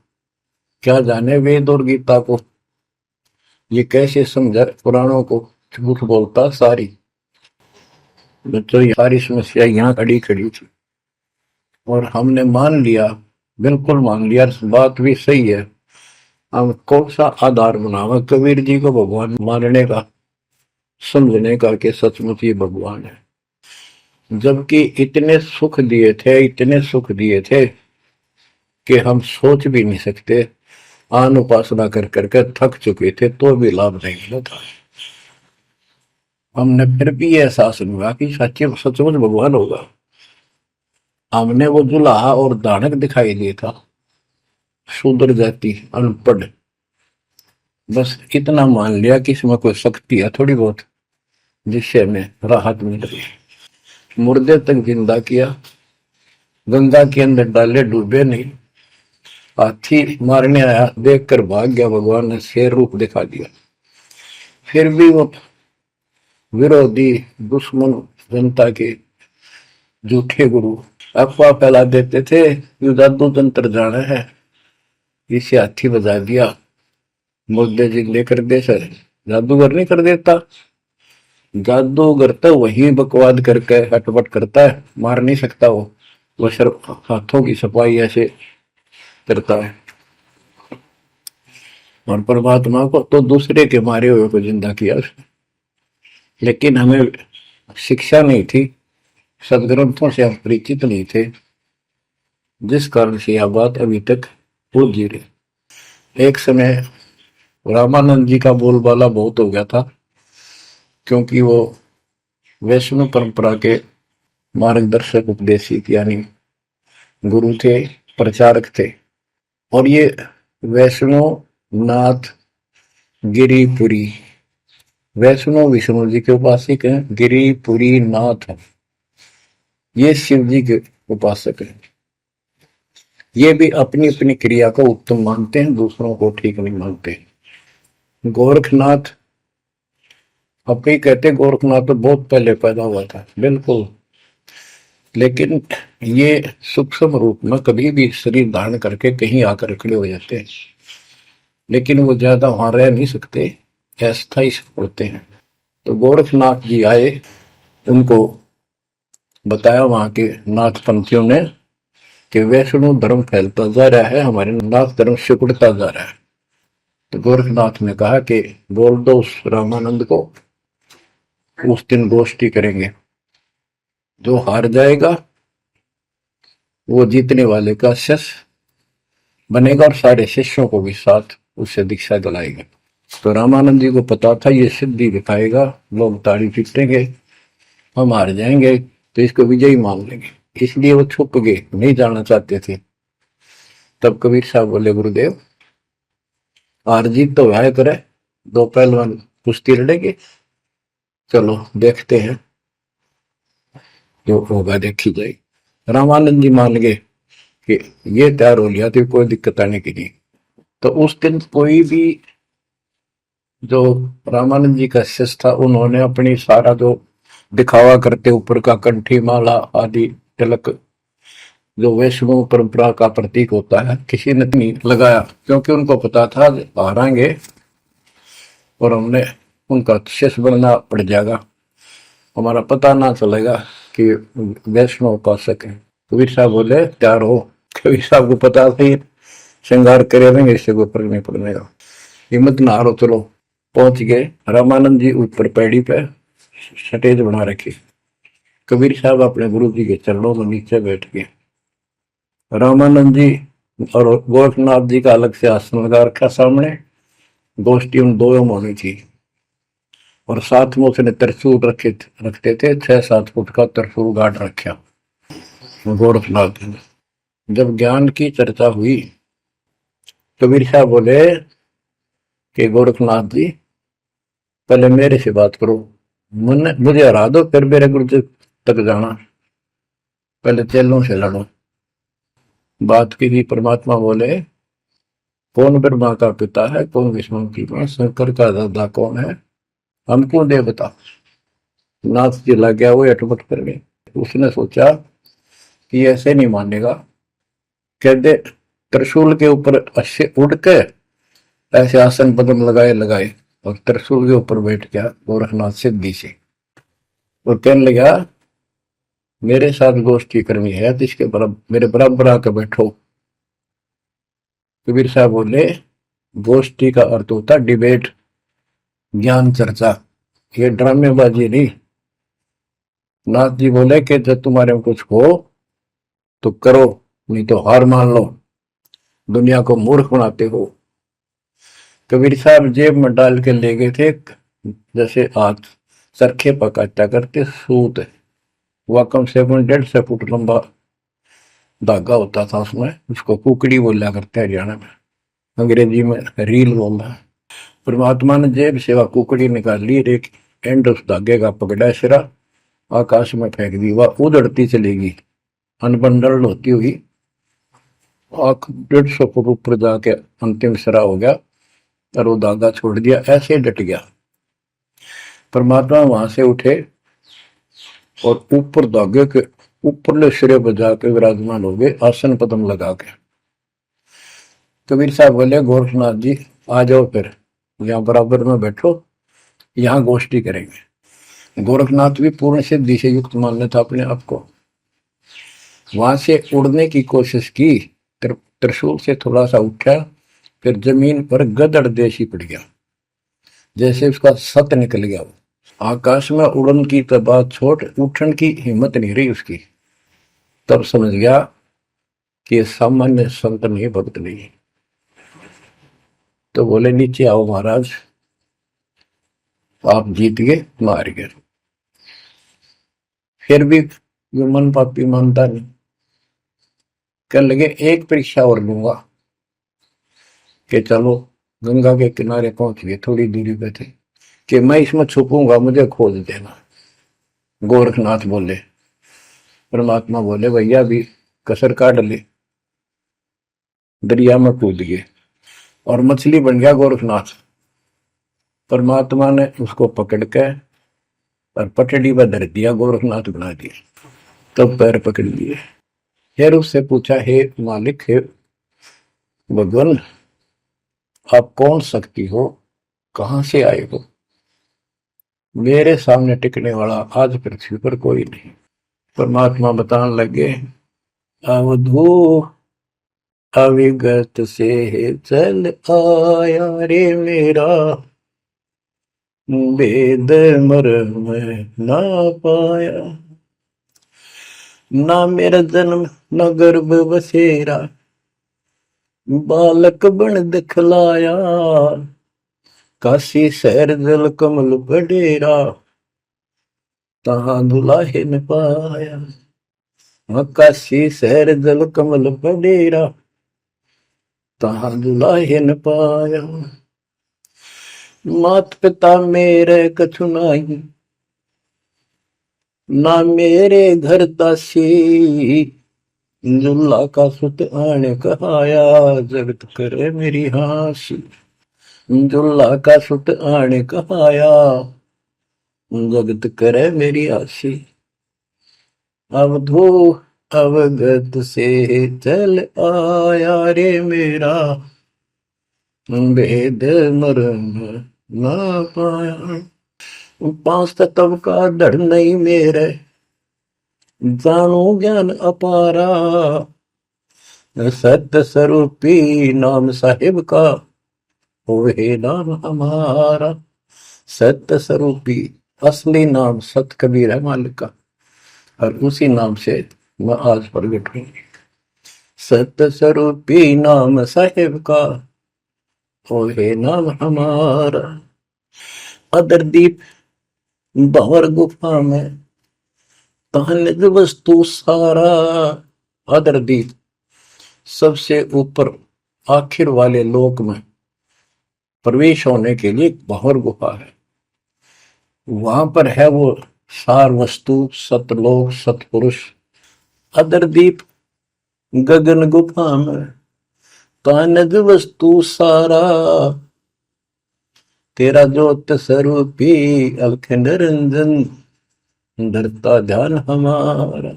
क्या जाने वेद और गीता को, ये कैसे समझा पुराणों को, झूठ बोलता सारी। बच्चों, ये सारी समस्या यहाँ खड़ी खड़ी थी और हमने मान लिया, बिल्कुल मान लिया, बात भी सही है। हम कौन सा आधार बनावा कबीर जी को भगवान मानने का, समझने का कि सचमुच ये भगवान है, जबकि इतने सुख दिए थे, इतने सुख दिए थे कि हम सोच भी नहीं सकते। आन उपासना कर करके थक चुके थे तो भी लाभ नहीं मिला था। हमने फिर भी ये एहसास नहीं हुआ कि सच्चे सचमुच भगवान होगा। हमने वो जुलाहा और दानक दिखाई दिया था, शूद्र जाति, अनपढ़, बस इतना मान लिया कि इसमें कोई शक्ति है थोड़ी बहुत, जिससे हमें राहत मिल रही है। मुर्दे तक जिंदा किया, गंगा के अंदर डाले, डूबे नहीं। हाथी मारने आया, देखकर भाग गया, भगवान ने शेर रूप दिखा दिया। फिर भी वो विरोधी, दुश्मन, जनता के झूठे गुरु अफवाह फैला देते थे, यू जादू तंत्र जाना है, इसे हाथी बजा दिया, मुर्दे जिंदे कर दे। सर जादूगर नहीं कर देता, जादूगर तो वही बकवाद करके हटपट करता है, मार नहीं सकता वो सिर्फ हाथों की सफाई ऐसे करता है। और परमात्मा को तो दूसरे के मारे हुए को जिंदा किया उसने। लेकिन हमें शिक्षा नहीं थी, सदग्रंथों से हम परिचित नहीं थे, जिस कारण से यह बात अभी तक उलझी रही। एक समय रामानंद जी का बोलबाला बहुत हो गया था, क्योंकि वो वैष्णव परंपरा के मार्गदर्शक, उपदेशिक यानी गुरु थे, प्रचारक थे। और ये वैष्णव नाथ गिरिपुरी, वैष्णव विष्णु जी के उपासक हैं, गिरिपुरी नाथ हैं, ये शिव जी के उपासक हैं। ये भी अपनी अपनी क्रिया को उत्तम मानते हैं, दूसरों को ठीक नहीं मानते। गोरखनाथ अब ही कहते गोरखनाथ तो बहुत पहले पैदा हुआ था, बिल्कुल, लेकिन ये सूक्ष्म रूप में कभी भी शरीर धारण करके कहीं आकर खड़े हो जाते हैं, लेकिन वो ज्यादा वहां रह नहीं सकते, अस्थायी होते हैं। तो गोरखनाथ जी आए, उनको बताया वहां के नाथ पंथियों ने कि वैष्णव धर्म फैलता जा रहा है, हमारे नाथ धर्म सिकुड़ता जा रहा है। तो गोरखनाथ ने कहा कि बोल दो उस रामानंद को, उस दिन गोष्ठी करेंगे, जो हार जाएगा वो जीतने वाले का शिष्य बनेगा और सारे शिष्यों को भी साथ उससे दीक्षा दिलाएगा। तो रामानंद जी को पता था ये सिद्धि दिखाएगा, लोग ताड़ी पीटेंगे, हम हार जाएंगे, तो इसको विजयी मान लेंगे, इसलिए वो छुप गए, नहीं जाना चाहते थे। तब कबीर साहब बोले गुरुदेव हार जीत तो वह करे, दो पहलवान कुश्ती लड़ेंगे, चलो देखते हैं, जो होगा देखी जाए। रामानंद जी मान गए कि ये तैयार हो लिया तो कोई दिक्कत आने की नहीं। तो उस दिन कोई भी जो रामानंद जी का शिष्य था, उन्होंने अपनी सारा जो दिखावा करते ऊपर का कंठी माला आदि तिलक जो वैष्णव परंपरा का प्रतीक होता है, किसी ने नहीं लगाया, क्योंकि उनको पता था हारेंगे और हमने उनका शिष्य बनना पड़ जाएगा, हमारा पता ना चलेगा कि वैष्णव उपासक है। कबीर साहब बोले तैयार हो। कबीर साहब को पता था श्रृंगार करे रहेंगे, इससे कोई फर्क नहीं पड़ने का, हिम्मत ना हारो, चलो। पहुंच गए, रामानंद जी ऊपर पैड़ी पे स्टेज बना रखी, कबीर साहब अपने गुरु जी के चरणों में नीचे बैठ गए, रामानंद जी और गोरखनाथ जी का अलग से आसन लगा रखा सामने, गोष्ठी उन दो में होनी थी, और साथ में उसने त्रिशूल रखते थे, 6-7 फुट का त्रिशूल गाड़ रखा गोरखनाथ ने। जब ज्ञान की चर्चा हुई, कबीर साहब बोले कि गोरखनाथ जी पहले मेरे से बात करो, मुझे हरा दो, फिर मेरे गुरु जी तक जाना, पहले चेलों से लड़ो। बात की थी, परमात्मा बोले कौन ब्रह्मा का पिता है, कौन विष्णु की मां, शंकर का दादा कौन है, हमको दे बता। नाथ जी लग गया, वो अटपट कर गए। उसने सोचा कि ऐसे नहीं मानेगा, कहते त्रिशूल के ऊपर अच्छे उड़ के ऐसे आसन पदम लगाए लगाए और त्रिशूल के ऊपर बैठ गया गोरखनाथ सिद्धि से, और कहने लगा मेरे साथ गोष्ठी करनी है तो इसके बराबर मेरे बराबर आकर बैठो। कबीर साहब बोले गोष्ठी का अर्थ होता डिबेट, ज्ञान चर्चा, ये ड्रामेबाजी नहीं। नाथ जी बोले कि जब तुम्हारे में कुछ हो तो करो, नहीं तो हार मान लो, दुनिया को मूर्ख बनाते हो। कबीर साहब जेब में डाल के ले गए थे, जैसे हाथ चरखे पकाता करते सूत, वह कम से कम 150 फुट लंबा धागा होता था, उसमें उसको कुकड़ी बोला करते हैं हरियाणा में, अंग्रेजी में रील बोलना। परमात्मा ने जेब से वह कुकड़ी निकाल ली, एक एंड उस धागे का पकड़ा, सिरा आकाश में फेंक दी, वह उड़ती चलेगी अनबंडल होती हुई, 150 फुट ऊपर जाके अंतिम सिरा हो गया, और वो धागा छोड़ दिया, ऐसे डट गया। परमात्मा वहां से उठे और ऊपर धागे के ऊपरले सिरे पर जाके विराजमान हो गए, आसन पदम लगा के। कबीर साहब बोले गोरखनाथ जी आ जाओ, फिर यहाँ बराबर में बैठो, यहाँ गोष्ठी करेंगे। गोरखनाथ भी पूर्ण सिद्धि से युक्त मान लेता अपने आप को, वहां से उड़ने की कोशिश की, त्रिशूल से थोड़ा सा उठा, फिर जमीन पर गदड़ देशी पड़ गया, जैसे उसका सत निकल गया। आकाश में उड़न की तो बात छोड़, उठन की हिम्मत नहीं रही उसकी। तब समझ गया कि ये सामान्य संत नहीं, भक्त नहीं। तो बोले नीचे आओ महाराज, आप जीत गए, मार गए। फिर भी जो मन पापी मानता नहीं, कहने लगे एक परीक्षा और लूंगा, कि चलो गंगा के किनारे पहुंच गए, थोड़ी दूरी पे थे, कि मैं इसमें छुपूंगा, मुझे खोज देना। गोरखनाथ बोले, परमात्मा बोले भैया भी कसर काट ले, दरिया में कूद गए और मछली बन गया गोरखनाथ। परमात्मा ने उसको पकड़ के और पटड़ी पर धर दिया, गोरखनाथ बना दिया। तब पैर पकड़ लिए। फिर उससे पूछा, हे मालिक, हे भगवान, आप कौन शक्ति हो, कहां से आए हो? मेरे सामने टिकने वाला आज पृथ्वी पर कोई नहीं। परमात्मा बताने लगे, अवधू अविगत से चल आया रे मेरा, वेद मर्म ना पाया। ना मेरा जन्म न गर्भ बसेरा, बालक बन दिखलाया। काशी शहर जल कमल बडेरा, तहां दुलाहे न पाया। काशी शहर जल कमल बडेरा, तहां दुलाहे न पाया। मात पिता मेरे कछु नाही, ना मेरे घर दासी। दुल्ला का सुत आने कहाया, जगत करे मेरी हासी। दुल्ला का सुत आने कहाया, जगत करे मेरी हासी। अवधू अवगत से चल आया रे मेरा, वेद मर्म ना पाया। पांच तत्व का धड़ नहीं मेरे, जानो ज्ञान अपारा। सत्य स्वरूपी नाम साहिब का, होवे नाम हमारा। सत्य स्वरूपी असली नाम सत कबीर है मालिक का, और उसी नाम से मैं आज प्रगट हूं। सत्य स्वरूपी नाम साहिब का, होवे नाम हमारा। अदरदीप भंवर गुफा में, तहनिज वस्तु सारा। अदरदीप सबसे ऊपर आखिर वाले लोक में प्रवेश होने के लिए भंवर गुफा है। वहां पर है वो सार वस्तु, सतलोक, सतपुरुष। अदरदीप गगन गुफा में, तहनिज वस्तु सारा। तेरा ज्योत स्वरूपी अलख निरंजन, धरता ध्यान हमारा।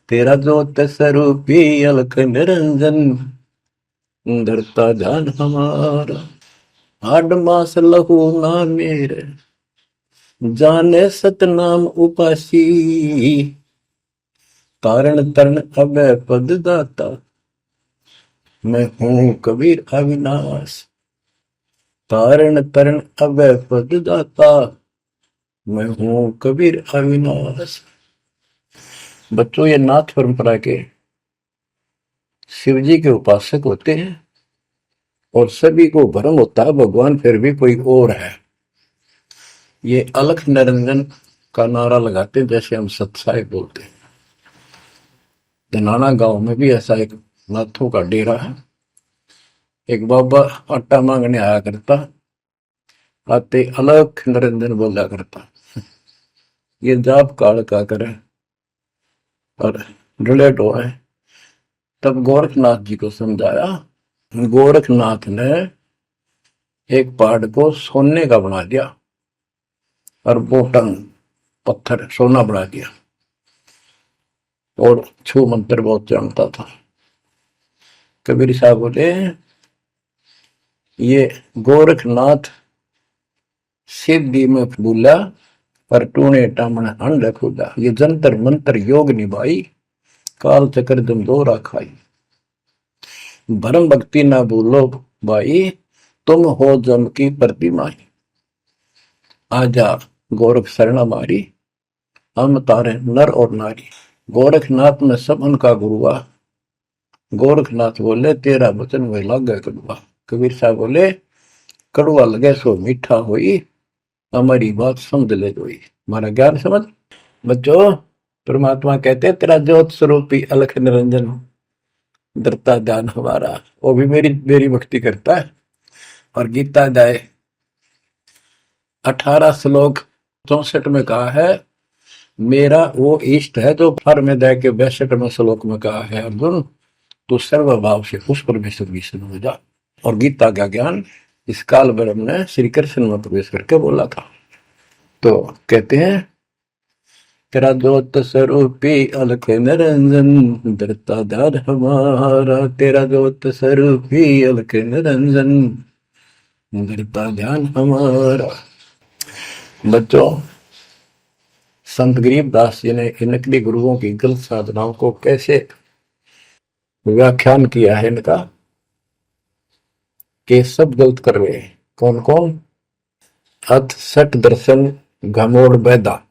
तेरा ज्योत स्वरूपी अलख निरंजन, धरता ध्यान हमारा। हाड मास लहू ना मेरे, जाने सतनाम उपासी। तारण तरण अभय पद दाता, मैं हूं कबीर अविनाश। तारण तरण अभय पद दाता, मैं हूं कबीर अविनाश। बच्चों, ये नाथ परंपरा के शिव जी के उपासक होते हैं और सभी को भ्रम होता है भगवान फिर भी कोई और है। ये अलख निरंजन का नारा लगाते हैं, जैसे हम सत्साई बोलते हैं। धनाना गांव में भी ऐसा एक नाथों का डेरा है। एक बाबा आटा मांगने आया करता, आते अलख निरंजन बोला करता। ये जाप काल का करे और रिलेट हुआ है। तब गोरखनाथ जी को समझाया। गोरखनाथ ने एक पहाड़ को सोने का बना दिया और बोटन पत्थर सोना बना दिया, और छू मंत्र बहुत जानता था। कबीर साहब बोले, ये गोरखनाथ सिद्धि में भूला, पर टूने टामण हंड खुदा। ये जंतर मंत्र योग निभाई, काल चक्र जम दोरा खाई। भरम भक्ति ना भूलो भाई, तुम हो जम की प्रतिमा। आजा गोरख शरण हमारी, हम तारे नर और नारी। गोरखनाथ में सब उनका गुरुआ। गोरखनाथ बोले, तेरा वचन वे लागे कड़ुआ। कबीर साहब बोले, कड़ुआ लगे सो मीठा होई, हमारी बात समझ ले जोई। हमारा ज्ञान समझ। बच्चों, परमात्मा कहते हैं, तेरा ज्योत स्वरूपी अलख निरंजन, धरता ध्यान हमारा। वो भी मेरी भक्ति करता है। और गीता अध्याय 18 श्लोक 64 में कहा है, मेरा वो इष्ट है जो फर में दे के 62वें श्लोक में कहा है, अर्जुन तो सर्वभाव से उस परमेश्वर की शरण हो जा। और गीता का ज्ञान इस काल ब्रह्म ने श्री कृष्ण में प्रवेश करके बोला था। तो कहते हैं तेरा ज्योत स्वरूपी अलख निरंजन धरता धार हमारा, तेरा ज्योत स्वरूपी अलख निरंजन धरता ध्यान हमारा। बच्चों, संत गरीबदास जी ने इन नकली गुरुओं की गलत साधनाओं को कैसे व्याख्यान किया है इनका, कि सब गलत कर रहे हैं। कौन कौन? अथ सट दर्शन घमोड़ बैदा,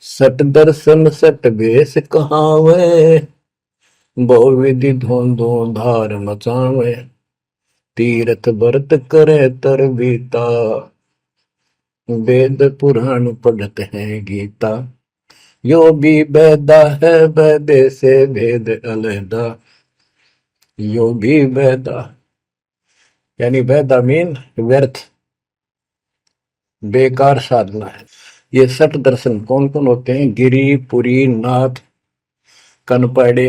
सट दर्शन सट बेस कहावे, बहु विधि धोंधो धार मचावे, तीर्थ व्रत करे तर बीता, वेद पुराण पढ़ते हैं गीता, यो भी बैदा है बैदे से भेद अलहदा, यो भी बैदा यानी बैदा मीन व्यर्थ बेकार साधना है। ये सठ दर्शन कौन कौन होते हैं? गिरी, पुरी, नाथ, कनपड़े,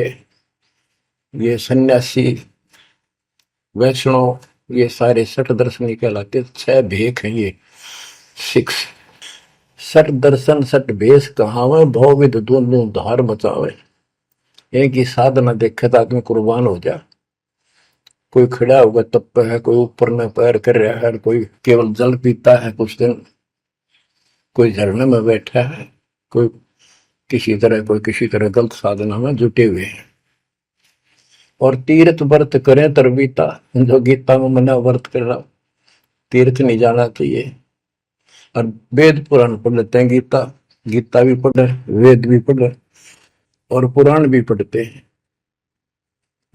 ये सन्यासी, वैष्णव, ये सारे सठ दर्शन कहलाते। 6 भेख हैं ये, 6। सठ दर्शन सठ भेष कहावे, भौविध दोनों धार बचावे। एक ही साधना देखे तो आदमी कुर्बान हो जा। कोई खड़ा होगा तप है, कोई ऊपर में पैर कर रहा है, कोई केवल जल पीता है कुछ दिन, कोई झरने में बैठा है, कोई किसी तरह गलत साधना में जुटे हुए हैं। और तीर्थ व्रत करें तरबीता, जो गीता में मना व्रत कर रहा, तीर्थ नहीं जाना चाहिए। और वेद पुराण पढ़ लेते हैं, गीता भी पढ़ रहे, वेद भी पढ़ रहे और पुराण भी पढ़ते हैं,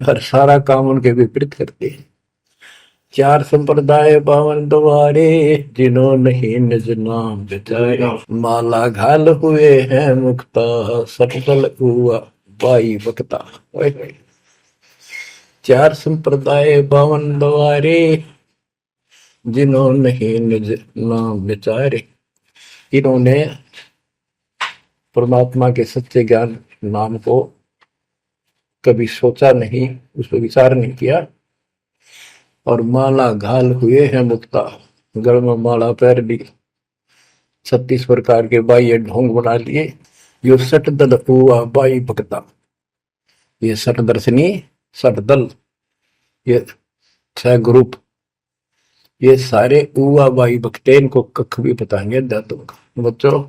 हर सारा काम उनके विपरीत करते हैं। 4 संप्रदाय 52 द्वारे, जिन्हों नहीं निज नाम बिचारे, माला घाल हुए हैं मुक्ता, सटल हुआ बाई बकता। 4 संप्रदाय 52 द्वारे, जिन्हों नहीं निज नाम बिचारे। इन्होंने परमात्मा के सच्चे ज्ञान नाम को कभी सोचा नहीं, उस पर विचार नहीं किया। और माला घाल हुए हैं मुक्ता, गल में माला पहन ली, 36 प्रकार के बाह्य ढोंग बना लिए। यो सट दल हुआ बाई भक्ता, ये सट दर्शनी, सट दल, ये 6 ग्रुप, ये सारे उवा बाई भक्ते, इनको कख भी बताएंगे दातों का। बच्चों,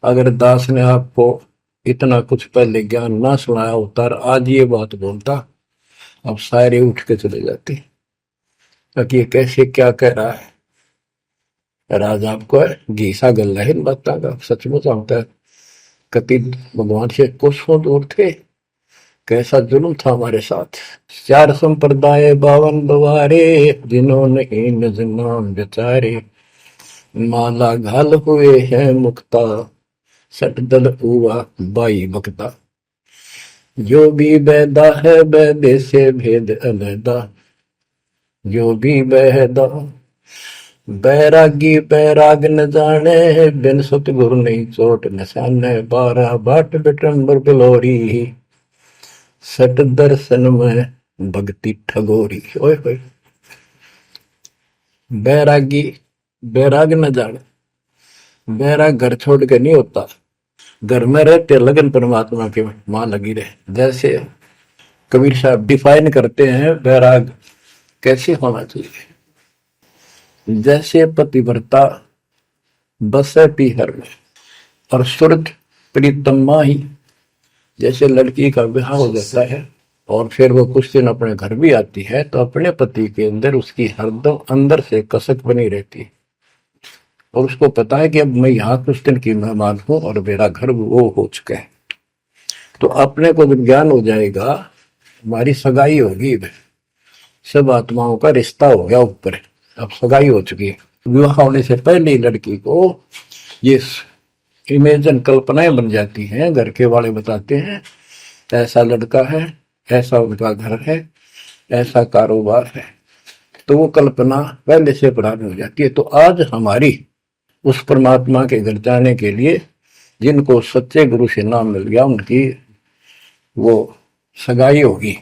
अगर दास ने आपको इतना कुछ पहले ज्ञान ना सुनाया होता और आज ये बात बोलता, अब सारे उठ के चले जाते कि ये कैसे क्या कह रहा है। राज आपको घीसा गल है इन बातों का, सचमुच होता है। कति भगवान से कोसों दूर थे, कैसा जुल्म था हमारे साथ। 4 संप्रदाय 52 द्वारे, जिन्होंने निज नाम बेचारे, माला घाल हुए हैं मुक्ता, सट दल हुआ बाई बकता, जो भी बैदा है बैदे से भेद अलहदा, जो भी बैदा। बैरागी बैराग न जाने, बिन सतगुरु नहीं चोट निशाने, 12 बाट बिटंबर बिलोरी, सट दर्शन में भक्ति ठगोरी। ओए होए, बैरागी बैराग न जाने, बैराग घर छोड़ के नहीं होता, घर में रहते लगन परमात्मा के मां लगी रहे। जैसे कबीर साहब डिफाइन करते हैं बैराग कैसे होना चाहिए। जैसे पतिव्रता बसे पीहर में और सुरत प्रीतम माही, जैसे लड़की का विवाह हो जाता है और फिर वो कुछ दिन अपने घर भी आती है, तो अपने पति के अंदर उसकी हरदम अंदर से कसक बनी रहती है और उसको पता है कि अब मैं यहाँ कुछ दिन की मेहमान हूं और मेरा घर वो हो चुका है। तो अपने को जब ज्ञान हो जाएगा, हमारी सगाई होगी, सब आत्माओं का रिश्ता हो गया ऊपर, अब सगाई हो चुकी है। विवाह होने से पहले ही लड़की को ये इमेजन कल्पनाएं बन जाती हैं। घर के वाले बताते हैं ऐसा लड़का है, ऐसा उनका घर है, ऐसा कारोबार है, तो वो कल्पना पहले से पुरानी हो जाती है। तो आज हमारी उस परमात्मा के घर जाने के लिए जिनको सच्चे गुरु से नाम मिल गया, उनकी वो सगाई होगी,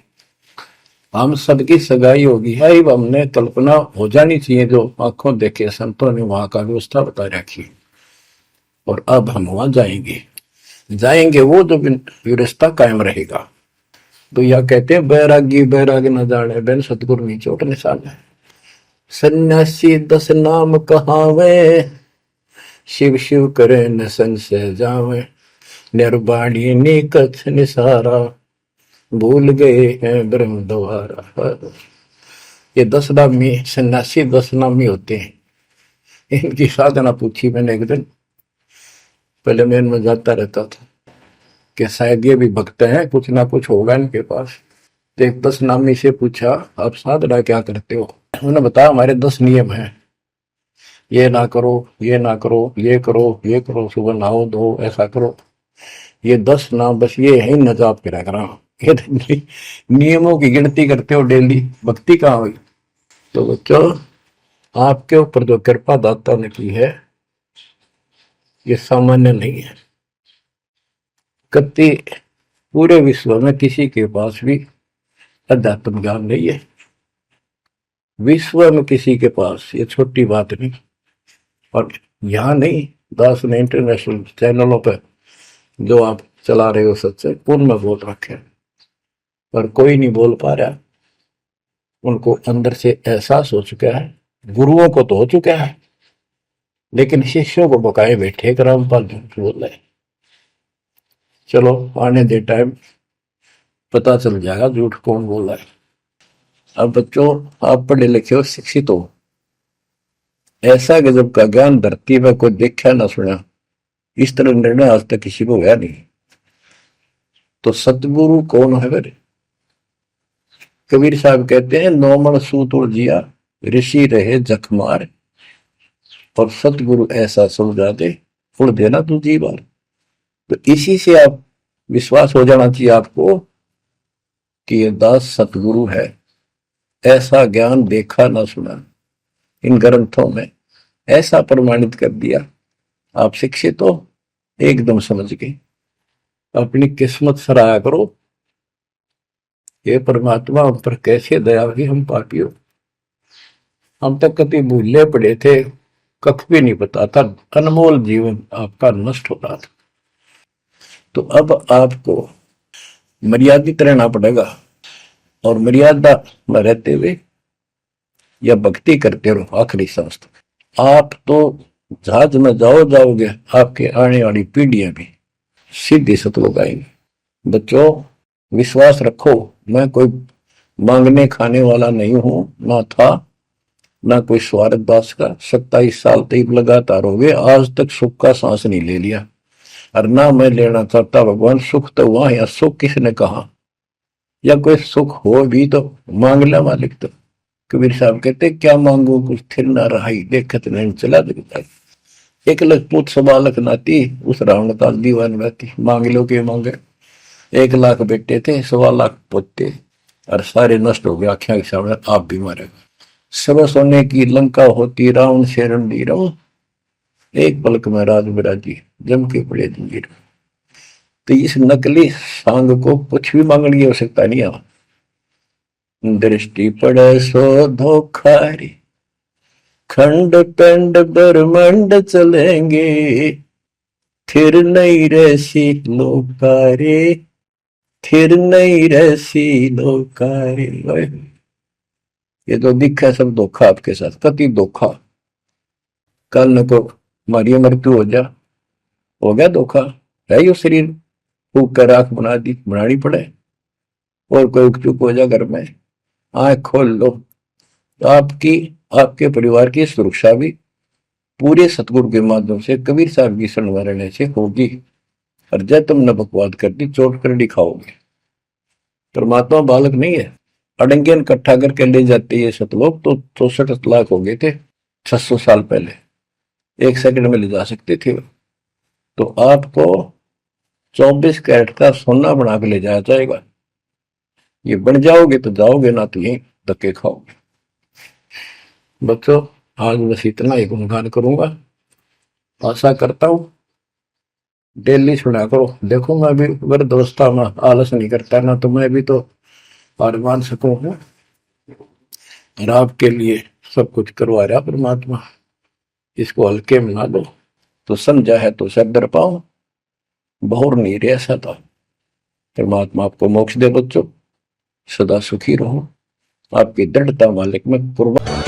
हम सबकी सगाई होगी है। हमने कल्पना हो जानी चाहिए, जो आंखों देखे संतों ने वहां का व्यवस्था बता रखी। और अब हम वहां जाएंगे, जाएंगे वो जो रिश्ता कायम रहेगा। तो यह कहते हैं बैरागी बैराग न जाने बिन सतगुरु नी चोट निशान है। सन्यासी 10 नाम कहावे, शिव शिव करे न संशय जावे, निर्वाणी नी कछ निसारा, भूल गए हैं ब्रह्म द्वारा। ये 10 नामी सन्यासी 10 नामी होते हैं। इनकी साधना पूछी मैंने एक दिन, पहले मैं इनमें जाता रहता था कि शायद ये भी भक्त हैं, कुछ ना कुछ होगा इनके पास। तो एक 10 नामी से पूछा, आप साधना क्या करते हो? उन्होंने बताया हमारे 10 नियम हैं, ये ना करो, ये ना करो, ये करो, ये करो, सुबह नहाओ धो, ऐसा करो। ये 10 नाम बस ये है न जाप करा करा। ये नियमों की गिनती करते हो डेली, भक्ति कहाँ हुई? तो बच्चों, आपके ऊपर जो कृपा दाता ने की है ये सामान्य नहीं है। कति पूरे विश्व में किसी के पास भी अध्यात्म ज्ञान नहीं है। विश्व में किसी के पास, ये छोटी बात नहीं। और यहाँ नहीं, दास ने इंटरनेशनल चैनलों पर जो आप चला रहे हो सत्संग, उनमें बोल रखे, पर कोई नहीं बोल पा रहा। उनको अंदर से एहसास हो चुका है, गुरुओं को तो हो चुका है, लेकिन शिष्यों को बकाए बैठे कि रामपाल झूठ बोल रहे। चलो आने दे टाइम, पता चल जाएगा झूठ कौन बोल रहा है। अब बच्चों, आप पढ़े लिखे हो, शिक्षित हो, ऐसा गजब का ज्ञान धरती में कोई देखा ना सुना, इस तरह निर्णय आज तक किसी को हुआ नहीं। तो सतगुरु कौन है? फिर कबीर साहब कहते हैं, नौमण सूत जिया ऋषि रहे जखमार, और सतगुरु ऐसा समझा दे उड़ देना तू जी बार। तो इसी से आप विश्वास हो जाना चाहिए आपको कि ये दास सतगुरु है। ऐसा ज्ञान देखा ना सुना, इन ग्रंथों में ऐसा प्रमाणित कर दिया। आप शिक्षित हो, एकदम समझ गए। अपनी किस्मत सराहा करो, ये परमात्मा हम पर कैसे दया हुई। हम पापी हो, हम तक कभी भूले पड़े थे, कख भी नहीं पता था, अनमोल जीवन आपका नष्ट हो रहा था। तो अब आपको मर्यादित रहना पड़ेगा, और मर्यादा में रहते हुए या भक्ति करते रहो आखिरी सांस तक। आप तो जहाज में जाओगे, आपके आने वाली पीढ़ियां भी सीधी सतलोक आएंगे। बच्चों, विश्वास रखो, मैं कोई मांगने खाने वाला नहीं हूं, ना था, ना कोई स्वार्थ दास का। 27 साल तक लगातार हो गए, आज तक सुख का सांस नहीं ले लिया, और ना मैं लेना चाहता। भगवान सुख तो वहां है, सुख किसने कहा? या कोई सुख हो भी तो मांग ले मालिक। तो कबीर साहब कहते, क्या मांगू कुछ थिर ना रहाई, देखत नहीं चला दिखता। 1 लाख पूत 1.25 लाख नाती, उस रावण का दीवान रहती। मांग लो के मांगे, 1 लाख बेटे थे, 1.25 लाख पोते, और सारे नष्ट हो गए आख्या के सामने। आप भी मारेगा। सब सोने की लंका होती, रावण से रणधीर, एक पलक में राज बिराजी, जम के पड़े जंजीर। तो इस नकली सांग को कुछ भी मांगने की आवश्यकता नहीं है। दृष्टि पड़े सो धोखारी, खंड पिंड ब्रह्मंड चलेंगे, फिर नहीं रहसी लोकारे, फिर नहीं रहसी लोकारे। ये तो दिखा सब धोखा आपके साथ, कति धोखा। कल न को मारी मृत्यु हो गया धोखा, है यो शरीर फूक कर आंख बना दी, बनानी पड़े, और कोई चुप हो जा घर में, आंख खोल लो। आपकी, आपके परिवार की सुरक्षा भी पूरे सतगुरु के माध्यम से, कबीर साहब की शरण रहने से होगी। और जब तुमने बकवाद कर दी, चोट कर दिखाओगे। परमात्मा बालक नहीं है, अड़ंगियन इकट्ठा करके ले जाते ये सतलोक। तो 64 लाख हो गए थे 600 साल पहले, 1 सेकंड में ले जा सकते थे। तो आपको 24 कैरेट का सोना बना के ले जाया जाएगा। ये बन जाओगे तो जाओगे, ना तो यही धक्के खाओगे। बच्चों, आज बस इतना ही गुणगान करूंगा। आशा करता हूं डेली सुना करो। देखो मैं भी वृद्धावस्था में आलस नहीं करता ना, तो मैं भी तो हार मान सकूं। और आपके लिए सब कुछ करवा रहा परमात्मा, इसको हल्के में ना लो। तो समझा है तो सदर पाओ, बहुर नहीं रह सकता। परमात्मा आपको मोक्ष दे बच्चों, सदा सुखी रहो। आपकी दृढ़ता मालिक में कुर्बान।